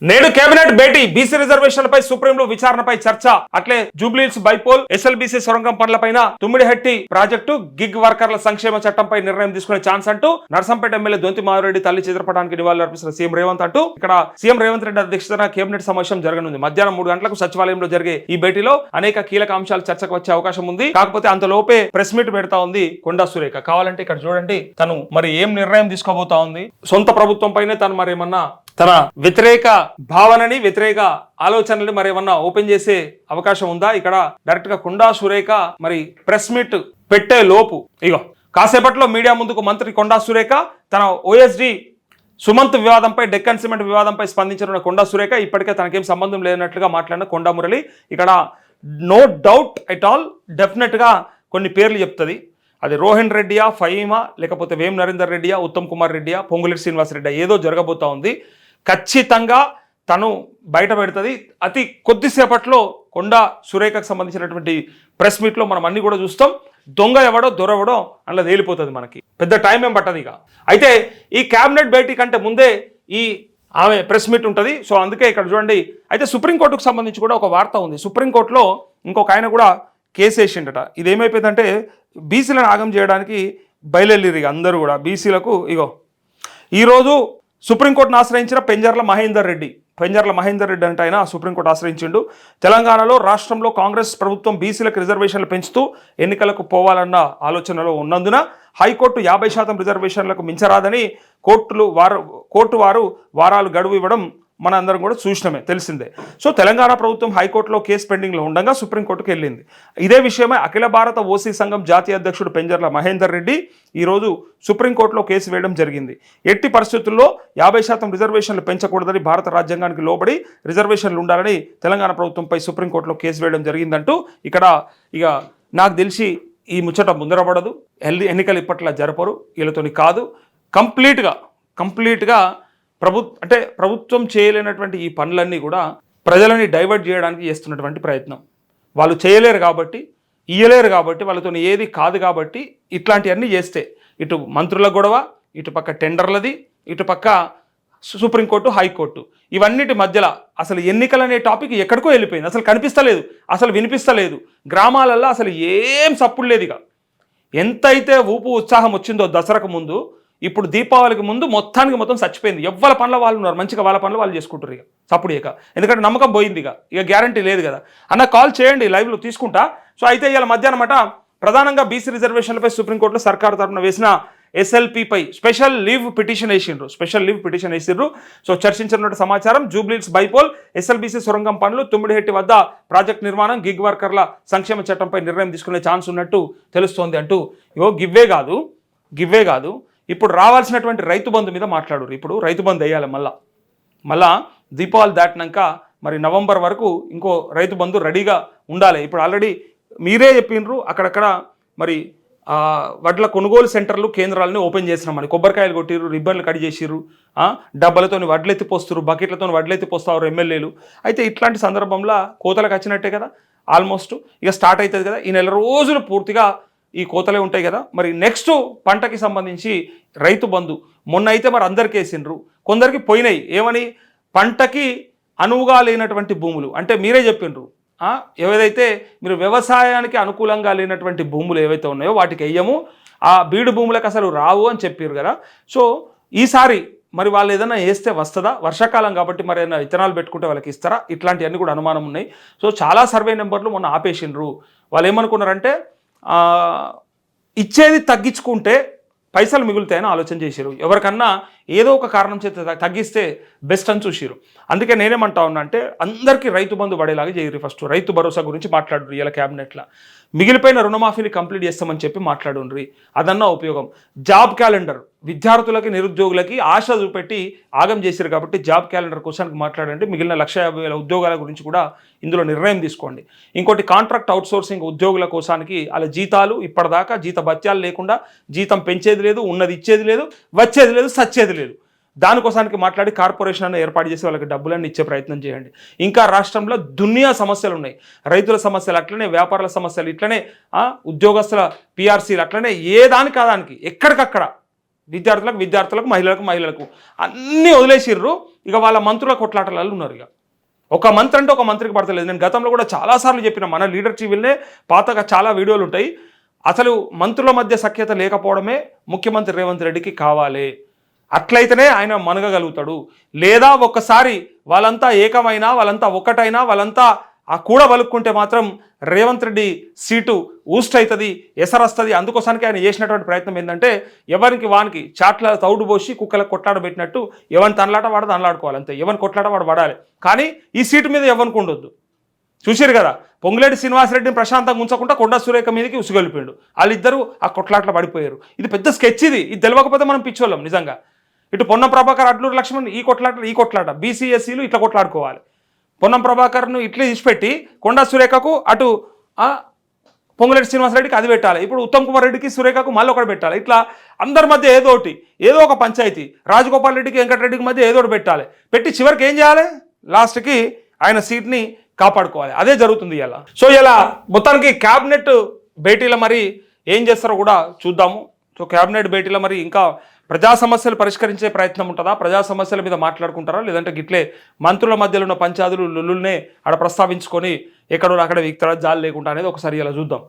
నేడు కేబినెట్ భేటీ బీసీ రిజర్వేషన్లపై సుప్రీంలో విచారణపై చర్చ. అట్లే జూబ్లీహిల్స్ బైపోల్ ఎస్ఎల్బీసీ సొరంగం పనులపైన తుమ్మిడిహట్టి ప్రాజెక్టు గిగ్ వర్కర్ల సంక్షేమ చట్టంపై నిర్ణయం తీసుకునే ఛాన్స్ అంటూ నర్సంపేట ఎమ్మెల్యే దొంతి మాధవరెడ్డి తల్లి చిత్రపటానికి నివాళులు అర్పిస్తున్న సీఎం రేవంత్ అంటూ ఇక్కడ సీఎం రేవంత్ రెడ్డి అధ్యక్షతన కేబినెట్ సమావేశం జరగనుంది. మధ్యాహ్నం 3 గంటలకు సచివాలయంలో జరిగే ఈ భేటీలో అనేక కీలక అంశాలు చర్చకు వచ్చే అవకాశం ఉంది. కాకపోతే అంతలోపే ప్రెస్ మీట్ పెడతా ఉంది కొండా సురేఖ. కావాలంటే ఇక్కడ చూడండి తను మరి ఏం నిర్ణయం తీసుకోబోతా ఉంది. సొంత ప్రభుత్వం పైనే తను మరి ఏమన్నా తన వ్యతిరేక భావనని వ్యతిరేక ఆలోచనలు మరి ఏమన్నా ఓపెన్ చేసే అవకాశం ఉందా? ఇక్కడ డైరెక్ట్ గా కొండా సురేఖ మరి ప్రెస్ మీట్ పెట్టే లోపు ఇగో కాసేపట్లో మీడియా ముందుకు మంత్రి కొండా సురేఖ తన ఓఎస్డి సుమంత్ వివాదంపై డెక్కన్ సిమెంట్ వివాదంపై స్పందించిన కొండా సురేఖ ఇప్పటికే తనకేం సంబంధం లేనట్లుగా మాట్లాడిన కొండా మురళి ఇక్కడ no doubt at all definite గా కొన్ని పేర్లు చెప్తుంది. అది రోహన్ రెడ్డియా, ఫహీమా, లేకపోతే వేం నరేందర్ రెడ్డియా, ఉత్తమ్ కుమార్ రెడ్డియా, పొంగులేటి శ్రీనివాస్ రెడ్డి ఏదో జరగబోతా ఉంది. ఖచ్చితంగా తను బయట పెడుతుంది. అతి కొద్దిసేపట్లో కొండా సురేఖకు సంబంధించినటువంటి ప్రెస్ మీట్లో మనం అన్ని కూడా చూస్తాం. దొంగ ఎవడో దొరవడో అందులో తేలిపోతుంది. మనకి పెద్ద టైం ఏం పట్టదు. ఇక అయితే ఈ క్యాబినెట్ భేటీ కంటే ముందే ఈ ఆమె ప్రెస్ మీట్ ఉంటుంది. సో అందుకే ఇక్కడ చూడండి. అయితే సుప్రీంకోర్టుకు సంబంధించి కూడా ఒక వార్త ఉంది. సుప్రీంకోర్టులో ఇంకొక ఆయన కూడా కేసు వేసిండట. ఇది ఏమైపోయిందంటే బీసీలను ఆగం చేయడానికి బయలుదేరి అందరూ కూడా బీసీలకు ఇగో ఈరోజు సుప్రీంకోర్టును ఆశ్రయించిన పెంజర్ల మహేందర్ రెడ్డి అంటే ఆయన సుప్రీంకోర్టు ఆశ్రయించిండు. తెలంగాణలో రాష్ట్రంలో కాంగ్రెస్ ప్రభుత్వం బీసీలకు రిజర్వేషన్లు పెంచుతూ ఎన్నికలకు పోవాలన్న ఆలోచనలో ఉన్నందున హైకోర్టు 50% రిజర్వేషన్లకు మించరాదని కోర్టు వారు వారాలు గడువు ఇవ్వడం మన అందరం కూడా చూసినమే తెలిసిందే. సో తెలంగాణ ప్రభుత్వం హైకోర్టులో కేసు పెండింగ్లో ఉండగా సుప్రీంకోర్టుకు వెళ్ళింది. ఇదే విషయమై అఖిల భారత ఓసీ సంఘం జాతీయ అధ్యక్షుడు పెంజర్ల మహేందర్ రెడ్డి ఈరోజు సుప్రీంకోర్టులో కేసు వేయడం జరిగింది. ఎట్టి పరిస్థితుల్లో 50% రిజర్వేషన్లు పెంచకూడదని భారత రాజ్యాంగానికి లోబడి రిజర్వేషన్లు ఉండాలని తెలంగాణ ప్రభుత్వంపై సుప్రీంకోర్టులో కేసు వేయడం జరిగిందంటూ ఇక్కడ ఇక నాకు తెలిసి ఈ ముచ్చట ముందరపడదు. ఎన్నికలు ఇప్పట్లా జరపరు, వీళ్ళతోని కాదు. కంప్లీట్గా ప్రభుత్వం చేయలేనటువంటి ఈ పనులన్నీ కూడా ప్రజలని డైవర్ట్ చేయడానికి చేస్తున్నటువంటి ప్రయత్నం. వాళ్ళు చేయలేరు కాబట్టి, ఇయ్యలేరు కాబట్టి, వాళ్ళతో ఏది కాదు కాబట్టి ఇట్లాంటివన్నీ చేస్తే ఇటు మంత్రుల గొడవ, ఇటు పక్క టెండర్లది, ఇటు పక్క సుప్రీంకోర్టు, హైకోర్టు, ఇవన్నిటి మధ్యలో అసలు ఎన్నికలనే టాపిక్ ఎక్కడికో వెళ్ళిపోయింది. అసలు కనిపిస్తలేదు, అసలు వినిపిస్తలేదు. గ్రామాలల్లో అసలు ఏం సప్పుడు లేదు. ఇక ఎంతైతే ఊపు ఉత్సాహం వచ్చిందో దసరాకు ముందు, ఇప్పుడు దీపావళికి ముందు మొత్తం చచ్చిపోయింది. ఎవ్వల పనుల వాళ్ళు ఉన్నారు, మంచిగా వాళ్ళ పనులు వాళ్ళు చేసుకుంటారు. ఇక సప్పుడు ఇక ఎందుకంటే నమ్మకం పోయింది. ఇక గ్యారంటీ లేదు కదా అన్న. కాల్ చేయండి, లైవ్లో తీసుకుంటా. సో అయితే ఇవాళ మధ్యాహ్నం ప్రధానంగా బీసీ రిజర్వేషన్లపై సుప్రీంకోర్టులో సర్కారు తరఫున వేసిన ఎస్ఎల్పీపై స్పెషల్ లీవ్ పిటిషన్ వేసిండ్రు. సో చర్చించినట్టు సమాచారం. జూబ్లీహిల్స్ బైపోల్ ఎస్ఎల్బీసీ సొరంగం పనులు, తుమ్మిడిహెట్టి వద్ద ప్రాజెక్ట్ నిర్మాణం, గిగ్ వర్కర్ల సంక్షేమ చట్టంపై నిర్ణయం తీసుకునే ఛాన్స్ ఉన్నట్టు తెలుస్తోంది అంటూ గివ్వే కాదు ఇప్పుడు రావాల్సినటువంటి రైతు బంధు మీద మాట్లాడారు. ఇప్పుడు రైతు బంధు వేయాలి మళ్ళా దీపావళి దాటినాక మరి నవంబర్ వరకు ఇంకో రైతు బంధు రెడీగా ఉండాలి. ఇప్పుడు ఆల్రెడీ మీరే చెప్పినారు అక్కడక్కడ మరి వడ్ల కొనుగోలు సెంటర్లు, కేంద్రాలను ఓపెన్ చేసినామని. కొబ్బరికాయలు కొట్టిర్రు, రిబ్బన్లు కట్ చేసిర్రు, డబ్బలతో వడ్లెత్తి పోస్తున్నారు, బకెట్లతో వడ్లెత్తి పోస్తారు ఎమ్మెల్యేలు. అయితే ఇట్లాంటి సందర్భంలో కోతలకు వచ్చినట్టే కదా, ఆల్మోస్ట్ ఇక స్టార్ట్ అవుతుంది కదా. ఈ నెల రోజులు పూర్తిగా ఈ కోతలే ఉంటాయి కదా. మరి నెక్స్ట్ పంటకి సంబంధించి రైతు బంధు మొన్న అయితే మరి అందరికి వేసిండ్రు, కొందరికి పోయినాయి. ఏమని? పంటకి అనువుగా లేనటువంటి భూములు అంటే మీరే చెప్పిండ్రు. ఏదైతే మీరు వ్యవసాయానికి అనుకూలంగా లేనటువంటి భూములు ఏవైతే ఉన్నాయో వాటికి వెయ్యము, ఆ బీడు భూములకు అసలు రావు అని చెప్పారు కదా. సో ఈసారి మరి వాళ్ళు ఏదైనా వేస్తే వస్తుందా? వర్షాకాలం కాబట్టి మరి ఏదైనా విత్తనాలు పెట్టుకుంటే వాళ్ళకి ఇస్తారా? ఇట్లాంటివన్నీ కూడా అనుమానం ఉన్నాయి. సో చాలా సర్వే నెంబర్లు మొన్న ఆపేసిండ్రు. వాళ్ళు ఏమనుకున్నారంటే ఇచ్చేది తగ్గించుకుంటే పైసలు మిగులుతాయని ఆలోచన చేశారు. ఎవరికన్నా ఏదో ఒక కారణం చేత తగ్గిస్తే బెస్ట్ అని చూసిరు. అందుకే నేనేమంటా ఉన్నా అంటే అందరికీ రైతు బంధు పడేలాగా చేయరు. ఫస్ట్ రైతు భరోసా గురించి మాట్లాడురు. ఇలా క్యాబినెట్లో మిగిలిపోయిన రుణమాఫీని కంప్లీట్ చేస్తామని చెప్పి మాట్లాడుండ్రి. అదన్నా ఉపయోగం. జాబ్ క్యాలెండర్ విద్యార్థులకి, నిరుద్యోగులకి ఆశ చూపెట్టి ఆగం చేశారు కాబట్టి జాబ్ క్యాలెండర్ కోసానికి మాట్లాడండి. మిగిలిన 150,000 ఉద్యోగాల గురించి కూడా ఇందులో నిర్ణయం తీసుకోండి. ఇంకోటి కాంట్రాక్ట్ అవుట్సోర్సింగ్ ఉద్యోగుల కోసానికి వాళ్ళ జీతాలు ఇప్పటిదాకా జీత భత్యాలు లేకుండా జీతం పెంచేది లేదు, ఉన్నది ఇచ్చేది లేదు, వచ్చేది లేదు, సచ్చేది లేదు. దానికోసానికి మాట్లాడి కార్పొరేషన్ అన్న ఏర్పాటు చేసి వాళ్ళకి డబ్బులన్నీ ఇచ్చే ప్రయత్నం చేయండి. ఇంకా రాష్ట్రంలో దునియా సమస్యలు ఉన్నాయి. రైతుల సమస్యలు అట్లనే, వ్యాపారుల సమస్యలు ఇట్లనే, ఉద్యోగస్తుల పిఆర్సీలు అట్లనే, ఏ దానికి కాదానికి ఎక్కడికక్కడ విద్యార్థులకు మహిళలకు అన్నీ వదిలేసిర్రు. ఇక వాళ్ళ మంత్రుల కొట్లాటలలో ఉన్నారు. ఇక ఒక మంత్రి అంటే ఒక మంత్రికి పడతలేదు. నేను గతంలో కూడా చాలాసార్లు చెప్పిన, మన లీడర్ టీవీలనే పాతగా చాలా వీడియోలు ఉంటాయి. అసలు మంత్రుల మధ్య సఖ్యత లేకపోవడమే ముఖ్యమంత్రి రేవంత్ రెడ్డికి కావాలి. అట్లయితేనే ఆయన మనగలుగుతాడు. లేదా ఒక్కసారి వాళ్ళంతా ఏకమైనా, వాళ్ళంతా ఒక్కటైనా, వాళ్ళంతా ఆ కూడా వలుక్కుంటే మాత్రం రేవంత్ రెడ్డి సీటు ఊస్ట్ అవుతుంది, ఎసరస్తుంది. అందుకోసానికి ఆయన చేసినటువంటి ప్రయత్నం ఏంటంటే ఎవరికి వానికి చాట్ల తౌడు పోసి కుక్కలకు కొట్లాడబెట్టినట్టు ఎవరిని తనలాట వాడు తనలాడుకోవాలి, అంతే. ఎవరిని కొట్లాట వాడు పడాలి. కానీ ఈ సీటు మీద ఎవరికి ఉండొద్దు. చూసారు కదా, పొంగులేటి శ్రీనివాసరెడ్డిని ప్రశాంతంగా ఉంచకుండా కొండా సురేఖ మీదకి ఉసుగొలిపిండు. వాళ్ళిద్దరూ ఆ కొట్లాట్లో పడిపోయారు. ఇది పెద్ద స్కెచ్. ఇది తెలియకపోతే మనం పిచ్చోళ్ళం నిజంగా. ఇటు పొన్నం ప్రభాకర్, అడ్లూరు లక్ష్మణ్ ఈ కొట్లాట బీసీఎస్సీలు ఇట్లా కొట్లాడుకోవాలి. పొన్నం ప్రభాకర్ను ఇట్లా ఇచ్చిపెట్టి కొండా సురేఖకు అటు పొంగులేటి శ్రీనివాసరెడ్డికి అది పెట్టాలి. ఇప్పుడు ఉత్తమ్ కుమార్ రెడ్డికి సురేఖకు మళ్ళీ ఒకటి పెట్టాలి. ఇట్లా అందరి మధ్య ఏదో ఒక పంచాయతీ, రాజగోపాల్ రెడ్డికి వెంకటరెడ్డికి మధ్య ఏదో ఒకటి పెట్టాలి. పెట్టి చివరికి ఏం చేయాలి, లాస్ట్కి ఆయన సీట్ని కాపాడుకోవాలి. అదే జరుగుతుంది ఇలా. సో ఇలా మొత్తానికి క్యాబినెట్ భేటీలో మరి ఏం చేస్తారో కూడా చూద్దాము. సో క్యాబినెట్ భేటీలో మరి ఇంకా ప్రజా సమస్యలు పరిష్కరించే ప్రయత్నం ఉంటుందా, ప్రజా సమస్యల మీద మాట్లాడుకుంటారా, లేదంటే గిట్లే మంత్రుల మధ్యలో ఉన్న పంచాదులు లుల్లుల్నే ఆడ ప్రస్తావించుకొని ఎక్కడో అక్కడ వీక్తారా జాలు లేకుండా అనేది ఒకసారి ఇలా చూద్దాం.